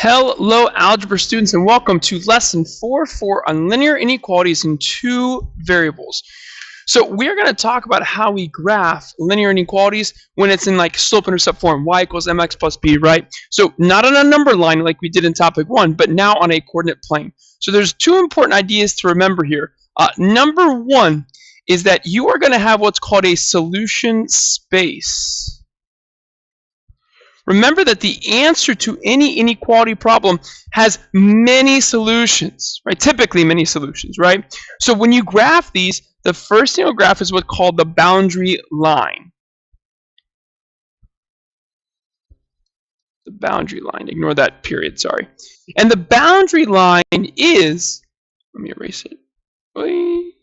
Hello, algebra students, and welcome to lesson 4 on linear inequalities in two variables. So we're going to talk about how we graph linear inequalities when it's in like slope-intercept form, y equals mx plus b, right? So not on a number line like we did in topic 1, but now on a coordinate plane. So there's two important ideas to remember here. Number one is that you are going to have what's called a solution space. Remember that the answer to any inequality problem has many solutions, right? Typically many solutions, right? So when you graph these, the first thing you'll graph is what's called the boundary line. The boundary line, ignore that period, sorry. And the boundary line is, let me erase it.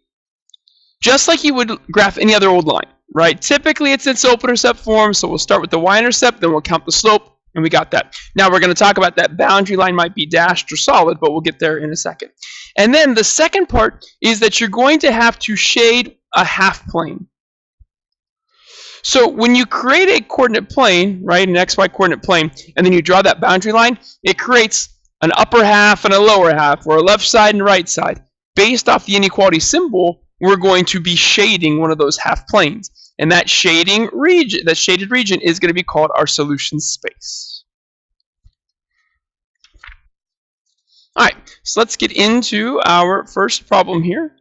Just like you would graph any other old line, right? Typically it's in slope-intercept form, so we'll start with the y-intercept, then we'll count the slope, and we got that. Now we're going to talk about that boundary line might be dashed or solid, but we'll get there in a second. And then the second part is that you're going to have to shade a half plane. So when you create a coordinate plane, right, an xy coordinate plane, and then you draw that boundary line, it creates an upper half and a lower half, or a left side and right side. Based off the inequality symbol, we're going to be shading one of those half planes. And that shaded region is going to be called our solution space. All right, so let's get into our first problem here.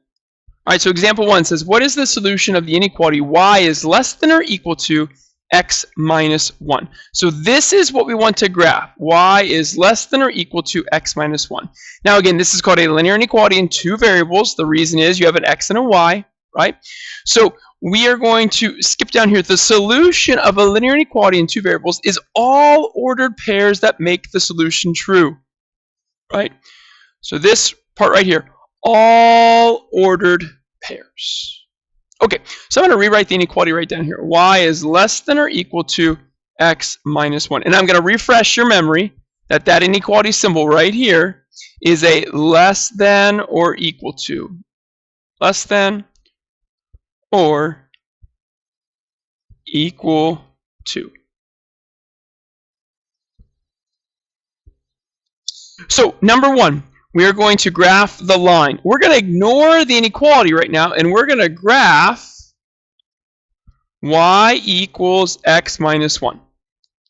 All right, so example 1 says, what is the solution of the inequality y is less than or equal to x minus 1? So this is what we want to graph. Y is less than or equal to x minus 1. Now again, this is called a linear inequality in two variables. The reason is you have an x and a y, right? So we are going to skip down here. The solution of a linear inequality in two variables is all ordered pairs that make the solution true, right? So this part right here, all ordered pairs. Okay, so I'm going to rewrite the inequality right down here. Y is less than or equal to x minus 1. And I'm going to refresh your memory that that inequality symbol right here is a less than or equal to. Less than or equal to. So number one, we are going to graph the line. We're going to ignore the inequality right now, and we're going to graph y equals x minus 1.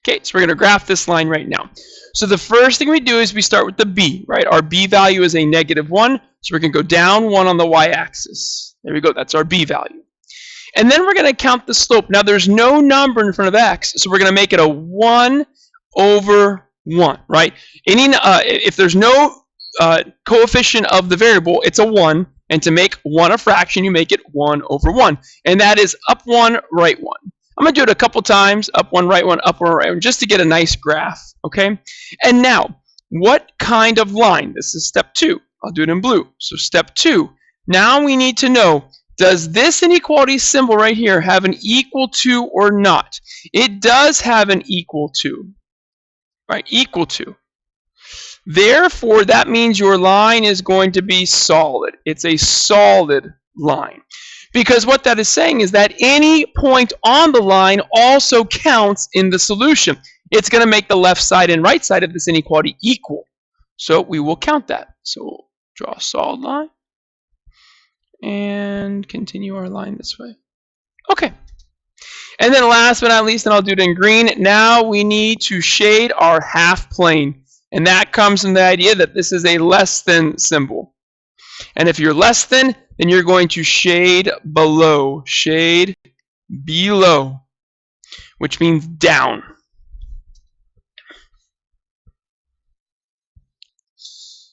Okay, so we're going to graph this line right now. So the first thing we do is we start with the b, right? Our b value is a -1, so we're going to go down 1 on the y-axis. There we go, that's our b value. And then we're going to count the slope. Now there's no number in front of x, so we're going to make it a 1 over 1, right? If there's no coefficient of the variable, it's a 1, and to make 1 a fraction, you make it 1 over 1, and that is up 1, right 1. I'm going to do it a couple times, up 1, right 1, up 1, right 1, just to get a nice graph, okay? And now, what kind of line? This is step 2. I'll do it in blue. So step 2, now we need to know, does this inequality symbol right here have an equal to or not? It does have an equal to, right? Equal to. Therefore, that means your line is going to be solid. It's a solid line. Because what that is saying is that any point on the line also counts in the solution. It's going to make the left side and right side of this inequality equal. So we will count that. So we'll draw a solid line and continue our line this way. Okay. And then last but not least, and I'll do it in green, now we need to shade our half plane. And that comes from the idea that this is a less than symbol. And if you're less than, then you're going to shade below. Shade below, which means down.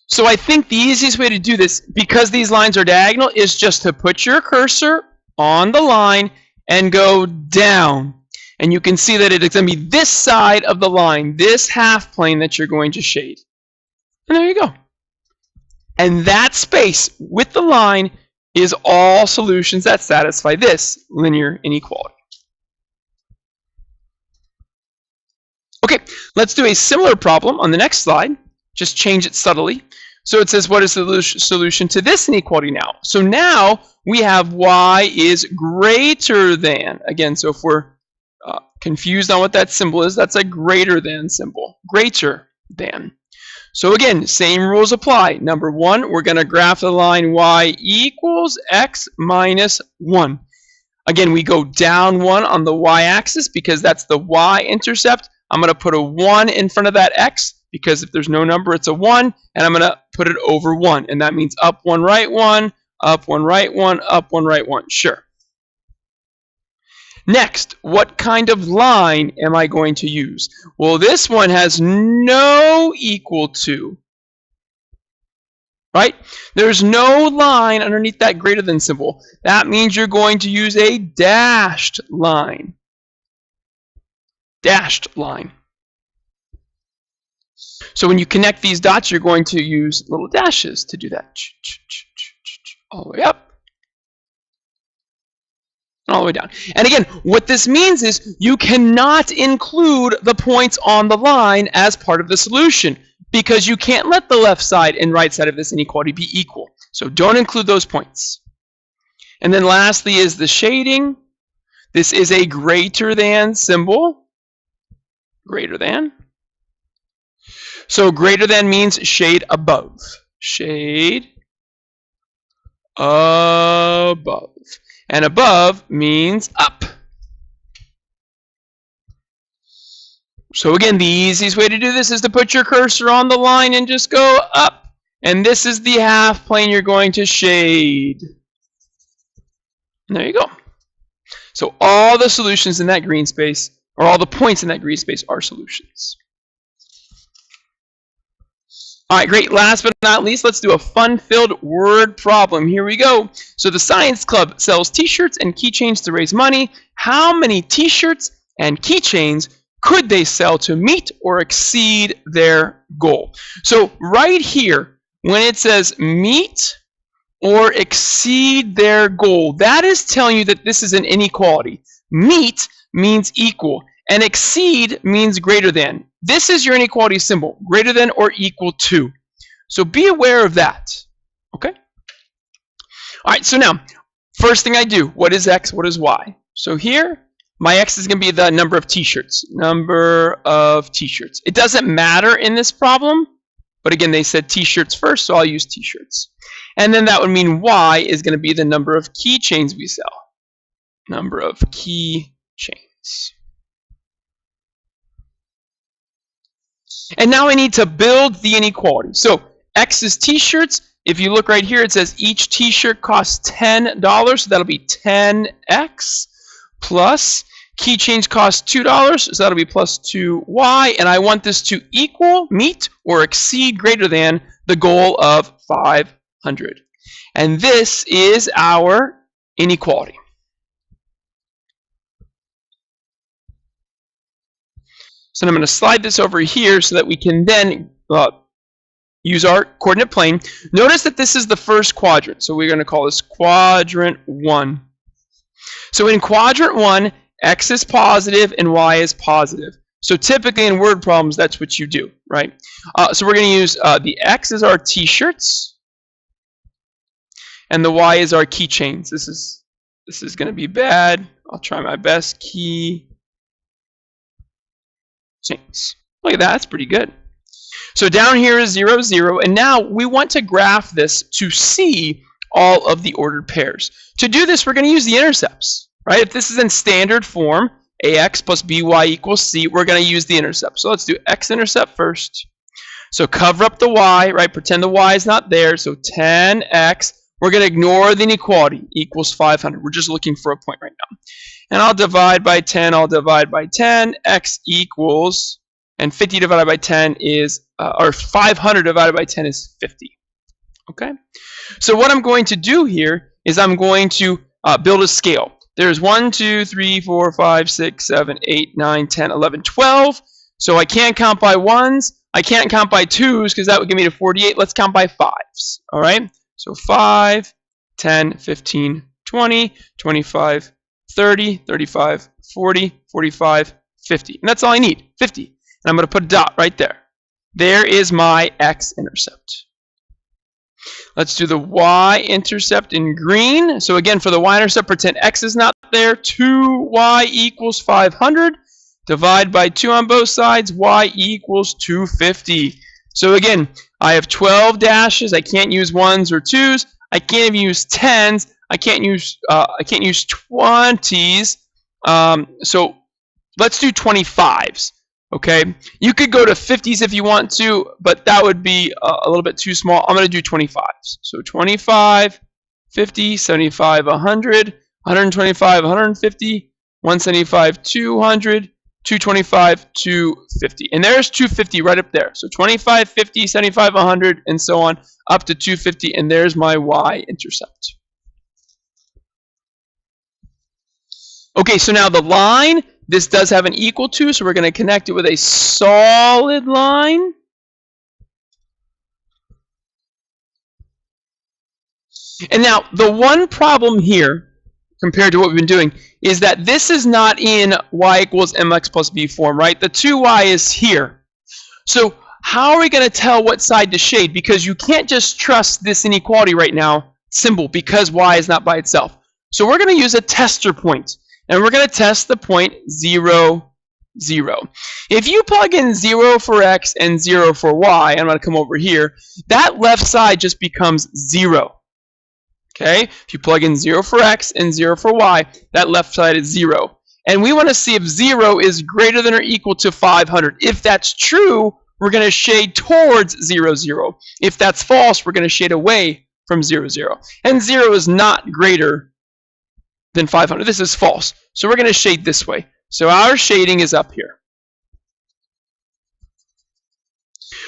So I think the easiest way to do this, because these lines are diagonal, is just to put your cursor on the line and go down. And you can see that it's going to be this side of the line, this half plane that you're going to shade. And there you go. And that space with the line is all solutions that satisfy this linear inequality. Okay, let's do a similar problem on the next slide. Just change it subtly. So it says, what is the solution to this inequality now? So now we have y is greater than. Again, so if we're confused on what that symbol is, that's a greater than symbol. Greater than. So again, same rules apply. Number one, we're going to graph the line y equals x minus 1. Again, we go down 1 on the y-axis because that's the y-intercept. I'm going to put a 1 in front of that x because if there's no number, it's a 1. And I'm going to put it over 1. And that means up 1, right 1, up 1, right 1, up 1, right 1. Sure. Next, what kind of line am I going to use? Well, this one has no equal to. Right? There's no line underneath that greater than symbol. That means you're going to use a dashed line. Dashed line. So when you connect these dots, you're going to use little dashes to do that. All the way up. All the way down. And again, what this means is you cannot include the points on the line as part of the solution because you can't let the left side and right side of this inequality be equal. So don't include those points. And then lastly is the shading. This is a greater than symbol. Greater than. So greater than means shade above. Shade above. And above means up. So again, the easiest way to do this is to put your cursor on the line and just go up. And this is the half plane you're going to shade. And there you go. So all the solutions in that green space, or all the points in that green space, are solutions. All right, great. Last but not least, let's do a fun-filled word problem. Here we go. So the Science Club sells t-shirts and keychains to raise money. How many t-shirts and keychains could they sell to meet or exceed their goal? So right here, when it says meet or exceed their goal, that is telling you that this is an inequality. Meet means equal, and exceed means greater than. This is your inequality symbol, greater than or equal to. So be aware of that. Okay? All right, so now, first thing I do, what is x, what is y? So here, my x is going to be the number of t-shirts. Number of t-shirts. It doesn't matter in this problem, but again, they said t-shirts first, so I'll use t-shirts. And then that would mean y is going to be the number of keychains we sell. Number of keychains. And now I need to build the inequality. So x is t-shirts. If you look right here, it says each t-shirt costs $10. So that'll be 10x plus keychains cost $2. So that'll be plus 2y. And I want this to equal, meet, or exceed greater than the goal of 500. And this is our inequality. So I'm going to slide this over here so that we can then use our coordinate plane. Notice that this is the first quadrant. So we're going to call this quadrant 1. So in quadrant 1, x is positive and y is positive. So typically in word problems, that's what you do, right? So we're going to use the x is our t-shirts, and the y is our keychains. This is going to be bad. I'll try my best. Key. Look at that, that's pretty good. So down here is 0, 0, and now we want to graph this to see all of the ordered pairs. To do this, we're going to use the intercepts, right? If this is in standard form, ax plus by equals c, we're going to use the intercept. So let's do x-intercept first. So cover up the y, right? Pretend the y is not there, so 10x. We're going to ignore the inequality, equals 500. We're just looking for a point right now. And I'll divide by 10, I'll divide by 10, x equals, and 50 divided by 10 is, or 500 divided by 10 is 50. Okay? So what I'm going to do here is I'm going to build a scale. There's 1, 2, 3, 4, 5, 6, 7, 8, 9, 10, 11, 12. So I can't count by 1s. I can't count by 2s because that would give me to 48. Let's count by 5s. All right? So 5, 10, 15, 20, 25, 30, 35, 40, 45, 50. And that's all I need, 50. And I'm going to put a dot right there. There is my x-intercept. Let's do the y-intercept in green. So again, for the y-intercept, pretend x is not there. 2y equals 500. Divide by 2 on both sides. Y equals 250. So again, I have 12 dashes. I can't use 1s or 2s. I can't even use 10s. I can't use 20s. So let's do 25s. Okay, you could go to 50s if you want to, but that would be a little bit too small. I'm going to do 25s. So 25, 50, 75, 100, 125, 150, 175, 200, 225, 250. And there's 250 right up there. So 25, 50, 75, 100, and so on, up to 250, and there's my y-intercept. Okay, so now the line, this does have an equal to, so we're going to connect it with a solid line. And now, the one problem here, compared to what we've been doing, is that this is not in y equals mx plus b form, right? The 2y is here. So how are we going to tell what side to shade? Because you can't just trust this inequality right now symbol because y is not by itself. So we're going to use a tester point. And we're going to test the point 0, 0. If you plug in 0 for x and 0 for y, I'm going to come over here, that left side just becomes 0. Okay? If you plug in 0 for x and 0 for y, that left side is 0. And we want to see if 0 is greater than or equal to 500. If that's true, we're going to shade towards 0, 0. If that's false, we're going to shade away from 0, 0. And 0 is not greater than 500. This is false. So we're going to shade this way. So our shading is up here.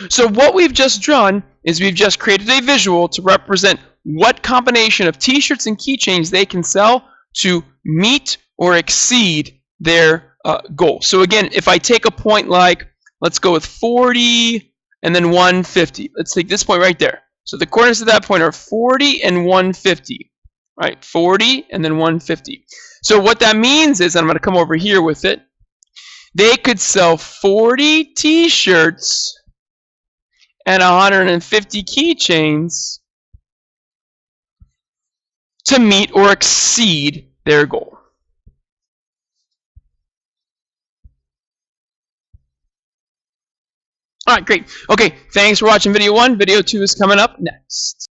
So what we've just drawn is we've just created a visual to represent what combination of t-shirts and keychains they can sell to meet or exceed their goal. So again, if I take a point like, let's go with 40 and then 150. Let's take this point right there. So the coordinates of that point are 40 and 150. Right, 40 and then 150. So what that means is, and I'm going to come over here with it, they could sell 40 t-shirts and 150 keychains to meet or exceed their goal. All right, great. Okay, thanks for watching video 1. Video 2 is coming up next.